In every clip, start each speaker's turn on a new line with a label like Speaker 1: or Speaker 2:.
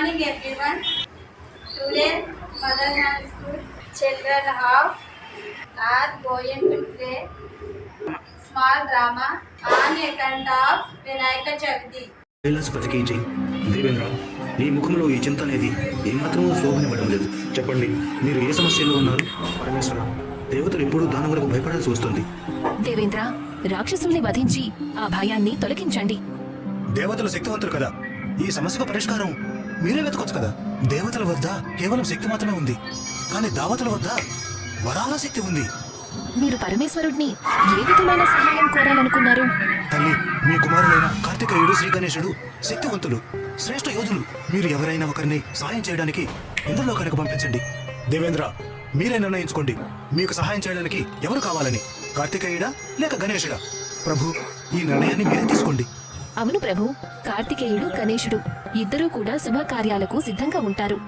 Speaker 1: morning everyone. Today Motherland School children are going to play small drama on account of Vinayaka Chavati.
Speaker 2: కైలాసపతికి జై. దేవేంద్ర, ఈ ముఖంలో ఈ చింత అనేది ఏమాత్రం శోభనివ్వడం లేదు. చెప్పండి, మీరు ఏ సమస్యలో ఉన్నారు? పరమేశ్వర, దేవతలు ఎప్పుడూ దానవులకు భయపడాల్సి వస్తుంది.
Speaker 3: దేవేంద్ర, రాక్షసుల్ని వధించి ఆ భయాన్ని తొలగించండి.
Speaker 4: దేవతలు శక్తివంతులు కదా, ఈ సమస్యకు పరిష్కారం మీరే వెతకొచ్చు కదా. దేవతల వద్ద కేవలం శక్తి మాత్రమే ఉంది, కానీ దావతల వద్ద వరాల శక్తి ఉంది.
Speaker 3: మీరు పరమేశ్వరుడిని ఏ విధమైన సహాయం కోరాలనుకున్నారు?
Speaker 4: తల్లి, మీ కుమారులైన కార్తికేయుడు, శ్రీ గణేశుడు శక్తివంతులు, శ్రేష్ఠ యోధులు. మీరు ఎవరైనా ఒకరిని సహాయం చేయడానికి ఇంద్రలోకానికి పంపించండి. దేవేంద్ర, మీరే నిర్ణయించుకోండి, మీకు సహాయం చేయడానికి ఎవరు కావాలని, కార్తికేయుడా లేక గణేశుడా? ప్రభు, ఈ నిర్ణయాన్ని మీరే తీసుకోండి.
Speaker 3: అవును ప్రభు, కార్తికేయుడు, గణేశుడు ఇద్దరూ కూడా శుభకార్యాలకు సిద్ధంగా ఉంటారు.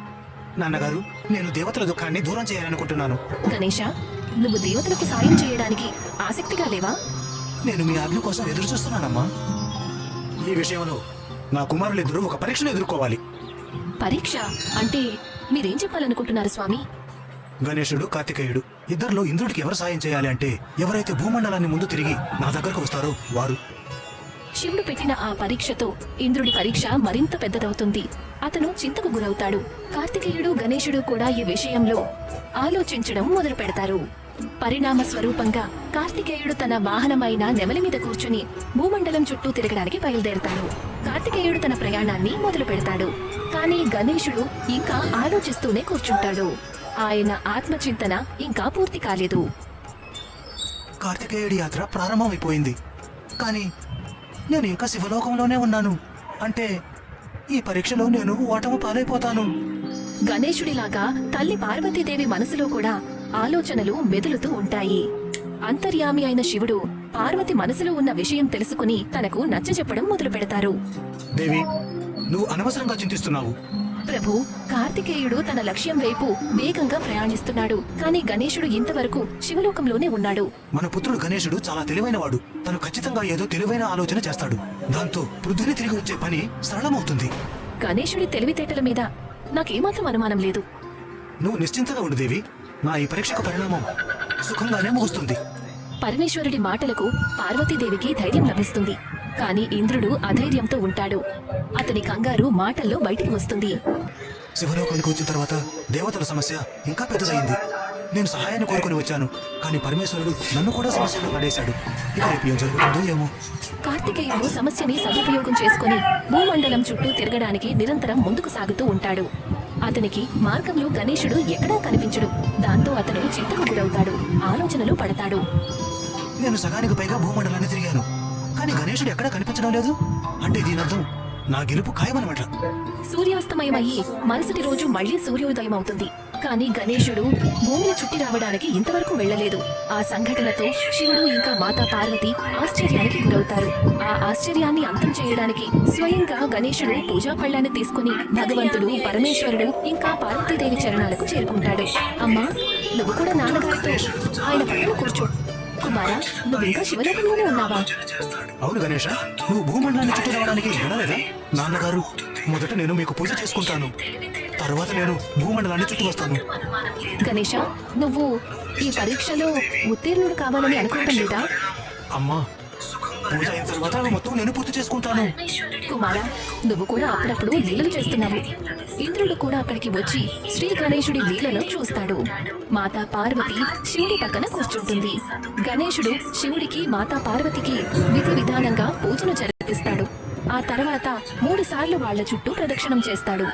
Speaker 4: నాన్నగారు, నేను దేవతల దుఃఖాన్ని దూరం చేయాలనుకుంటున్నాను.
Speaker 3: గణేశ, నువ్వు దేవతలకు సాయం చేయడానికి ఆసక్తిగా లేవా?
Speaker 4: నేను మీ ఆజ్ఞ కోసం ఎదురు చూస్తున్నానమ్మా. ఈ విషయంలో నా కుమారులిద్దరూ ఒక పరీక్షను ఎదుర్కోవాలి.
Speaker 3: పరీక్ష అంటే మీరేం చెప్పాలనుకుంటున్నారు స్వామి?
Speaker 4: గణేశుడు, కార్తికేయుడు ఇద్దరిలో ఇంద్రుడికి ఎవరు సాయం చేయాలి అంటే, ఎవరైతే భూమండలాన్ని ముందు తిరిగి నా దగ్గరకు వస్తారో వారు.
Speaker 3: శివుడు పెట్టిన ఆ పరీక్షతో ఇంద్రుడి పరీక్ష మరింత పెద్దదవుతుంది. అతను చింతకు గురవుతాడు. కార్తికేయుడు, గణేశుడు కూడా ఈ విషయంలో ఆలోచించడం మొదలు పెడతారు. పరిణామ స్వరూపంగా కార్తికేయుడు తన వాహనమైన నెమలి మీద కూర్చుని భూమండలం చుట్టూ తిరగడానికి బయలుదేరతాడు. కార్తికేయుడు తన ప్రయాణాన్ని మొదలు పెడతాడు. కానీ గణేశుడు ఇంకా ఆలోచిస్తూనే కూర్చుంటాడు. ఆయన ఆత్మచింతన ఇంకా పూర్తి కాలేదు.
Speaker 4: కార్తికేయుడి యాత్ర ప్రారంభమైపోయింది, కానీ నేను ఇంకా శివలోకంలోనే ఉన్నాను. అంటే ఈ పరీక్షలో నేను ఓటమి పాలైపోతాను.
Speaker 3: గణేశుడిలాగా తల్లి పార్వతీదేవి మనసులో కూడా ఆలోచనలు మెదులుతూ ఉంటాయి. అంతర్యామి అయిన శివుడు పార్వతి మనసులో ఉన్న విషయం తెలుసుకుని తనకు నచ్చజెప్పడం మొదలు పెడతారు.
Speaker 4: దేవి, నువ్వు అనవసరంగా చింతిస్తున్నావు.
Speaker 3: ప్రభు, కార్తికేయుడు తన లక్ష్యం వైపు వేగంగా ప్రయాణిస్తున్నాడు, కానీ గణేశుడు ఇంతవరకు శివలోకంలోనే ఉన్నాడు.
Speaker 4: మన పుత్రుడు గణేశుడు చాలా తెలివైనవాడు. తను ఖచ్చితంగా ఏదో తెలివైన ఆలోచన చేస్తాడు. దాంతో పృథ్వీని తిరిగి వచ్చే పని సరళమవుతుంది.
Speaker 3: గణేశుడి తెలివితేటల మీద నాకేమాత్రం అనుమానం లేదు.
Speaker 4: నువ్వు నిశ్చింతగా ఉండు దేవి, నా ఈ పరీక్షకు పరిణామం సుఖంగానే ముగుస్తుంది.
Speaker 3: పరమేశ్వరుడి మాటలకు పార్వతీదేవికి ధైర్యం లభిస్తుంది. కానీ ఇంద్రుడు అధైర్యంతో ఉంటాడు. అతని కంగారు మాటల్లో బయటికి వస్తుంది.
Speaker 4: శివలోకానికి వచ్చిన తర్వాత దేవతల సమస్య ఇంకా పెద్దదైంది. నేను సహాయాన్ని కోరుకుని వచ్చాను, కానీ పరమేశ్వరుడు నన్ను కూడా సమస్యలో పడేశాడు. ఇక రేపు ఏం జరుగుతుందో ఏమో.
Speaker 3: కార్తికేయుడు సమస్యని సదుపయోగం చేసుకుని భూమండలం చుట్టూ తిరగడానికి నిరంతరం ముందుకు సాగుతూ ఉంటాడు. అతనికి మార్గంలో గణేశుడు ఎక్కడా కనిపించడు. దాంతో అతను చింతకు గురవుతాడు, ఆలోచనలు పడతాడు.
Speaker 4: నేను సగానికి పైగా భూమండలాన్ని తిరిగాను, కానీ గణేశుడు ఎక్కడా కనిపించడం లేదు. అంటే దీని అర్థం నా గెలుపు ఖాయమన్నమాట.
Speaker 3: సూర్యాస్తమయమయ్యి మరుసటి రోజు మళ్లీ సూర్యోదయం అవుతుంది. కానీ గణేశుడు భూమిని చుట్టి రావడానికి ఇంతవరకు వెళ్లలేదు. ఆ సంఘటనతో శివుడు ఇంకా మాతా పార్వతి ఆశ్చర్యానికి గురవుతారు. ఆ ఆశ్చర్యాన్ని అంతం చేయడానికి స్వయంగా గణేశుడు పూజా పళ్ళాన్ని తీసుకుని భగవంతుడు, పరమేశ్వరుడు ఇంకా పార్వతీదేవి చరణాలకు చేరుకుంటాడు. అమ్మా, నువ్వు కూడా నాన్నగారితో ఆయన పక్కన కూర్చో. కుమారా, నువ్వు ఇంకా శివలోకంలోనే ఉన్నావా?
Speaker 4: అవును గణేష, నువ్వు భూమండలాన్ని చుట్టూ రావడానికి వినలేదా? నాన్నగారు, మొదట నేను మీకు పూజ చేసుకుంటాను, తర్వాత నేను భూమండలాన్ని చుట్టూ వస్తాను.
Speaker 3: గణేష, నువ్వు ఈ పరీక్షలో ఉత్తీర్ణుడు కావాలని అనుకోవడం లేదా?
Speaker 4: అమ్మా, పూజ అయిన తర్వాత మొత్తం నేను పూర్తి చేసుకుంటాను.
Speaker 3: కుమారా, నువ్వు కూడా అప్పుడప్పుడు లీలలు చేస్తున్నావు. ఇంద్రుడు కూడా అక్కడికి వచ్చి శ్రీ గణేశుడి లీలను చూస్తాడు. మాతా పార్వతి శివుడి పక్కన కూర్చుంటుంది. గణేశుడు శివుడికి, మాతా పార్వతికి విధి విధానంగా పూజను జరిపిస్తాడు. ఆ తర్వాత 3 సార్లు వాళ్ల చుట్టూ ప్రదక్షిణం చేస్తాడు.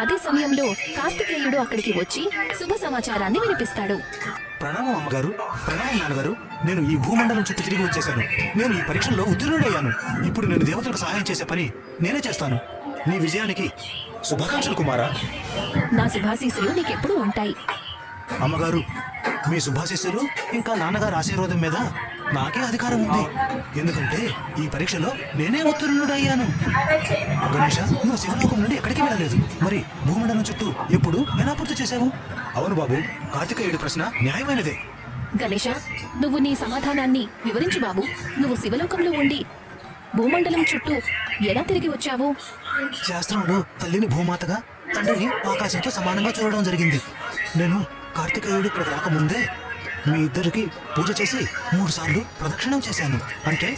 Speaker 3: అదే సమయంలో కార్తికేయుడు అక్కడికి వచ్చి శుభ సమాచారాన్ని వినిపిస్తాడు.
Speaker 4: ప్రణామం అమ్మగారు, ప్రణామం నాన్నగారు. నేను ఈ భూమండలం చుట్టూ తిరిగి వచ్చేశాను. నేను ఈ పరీక్షల్లో ఉత్తీర్ణుడయ్యాను. ఇప్పుడు నేను దేవతలకు సహాయం చేసే పని నేనే చేస్తాను. నీ విజయానికి శుభాకాంక్షలు కుమారా.
Speaker 3: నా శుభాశీస్సులు నీకెప్పుడూ ఉంటాయి.
Speaker 4: అమ్మగారు, మీ శుభాశీస్సులు ఇంకా నాన్నగారు ఆశీర్వాదం మీద నాకే అధికారం ఉంది. ఎందుకంటే ఈ పరీక్షలో నేనే ఉత్తీర్ణుడయ్యాను. గణేష, నువ్వు శివలోకం నుండి ఎక్కడికి వెళ్ళలేదు. మరి భూమండలం చుట్టూ ఎప్పుడు ఎలా పూర్తి చేశావు? అవును బాబు, కార్తికేయుడి ప్రశ్న న్యాయమైనదే.
Speaker 3: గణేష, నువ్వు నీ సమాధానాన్ని వివరించు బాబు. నువ్వు శివలోకంలో ఉండి భూమండలం చుట్టూ ఎలా తిరిగి వచ్చావు?
Speaker 4: శాస్త్రంలో తల్లిని భూమాతగా, తండ్రిని ఆకాశంతో సమానంగా చూడడం జరిగింది. నేను కార్తికేయుడు ఇక్కడ రాకముందే మీ ఇద్దరికి పూజ చేసి 3 సార్లు ప్రదక్షిణం చేశాను. అంటే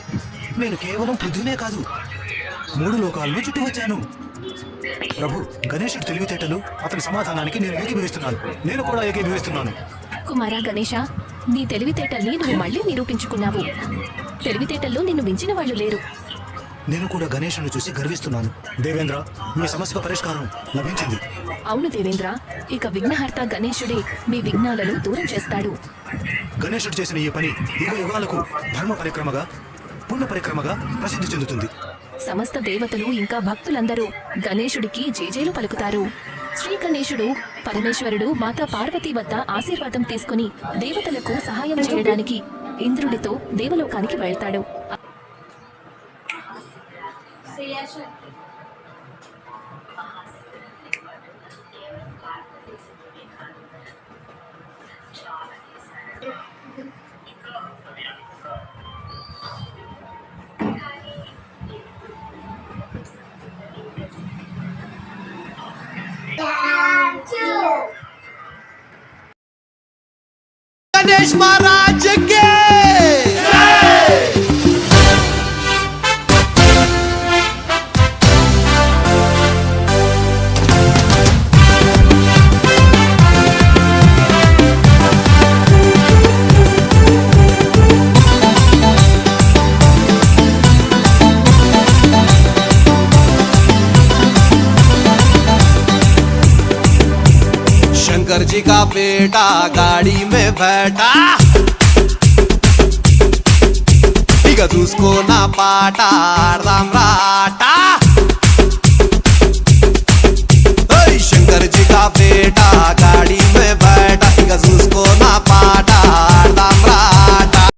Speaker 4: నేను కేవలం పృథ్వీనే కాదు, 3 లోకాలను చుట్టి వచ్చాను. ప్రభు, గణేశుడి తెలివితేటలు, అతని సమాధానానికి నేను ఏకీభవిస్తున్నాను. నేను కూడా ఏకీభవిస్తున్నాను.
Speaker 3: కుమారా గణేష, నీ తెలివితేటల్ని నువ్వు మళ్ళీ నిరూపించుకున్నావు. తెలివితేటల్లో నిన్ను మించిన వాళ్ళు లేరు.
Speaker 4: నేను కూడా గణేశుని చూసి గర్విస్తున్నాను. దేవేంద్ర, మీ సమస్యకు పరిష్కారం లభించింది.
Speaker 3: అవును దేవేంద్ర, ఇక విఘ్నహర్త గణేశుడే మీ విఘ్నాలను దూరం చేస్తాడు.
Speaker 4: గణేశుడు చేసిన ఈ పని యుగ యుగాలకు ధర్మ పరిక్రమగా, పుణ్య పరిక్రమగా ప్రసిద్ధి చెందుతుంది.
Speaker 3: సమస్త దేవతలు ఇంకా భక్తులందరూ గణేశుడికి జేజేలు పలుకుతారు. శ్రీ గణేశుడు పరమేశ్వరుడు మాతా పార్వతీ వద్ద ఆశీర్వాదం తీసుకుని దేవతలకు సహాయం చేయడానికి ఇంద్రుడితో దేవలోకానికి వెళ్తాడు.
Speaker 1: శ్రేయాశ్వర్
Speaker 5: गणेश महाराज के शंकर जी का बेटा गाड़ी में बैठा, उसको ना पाटा राम राट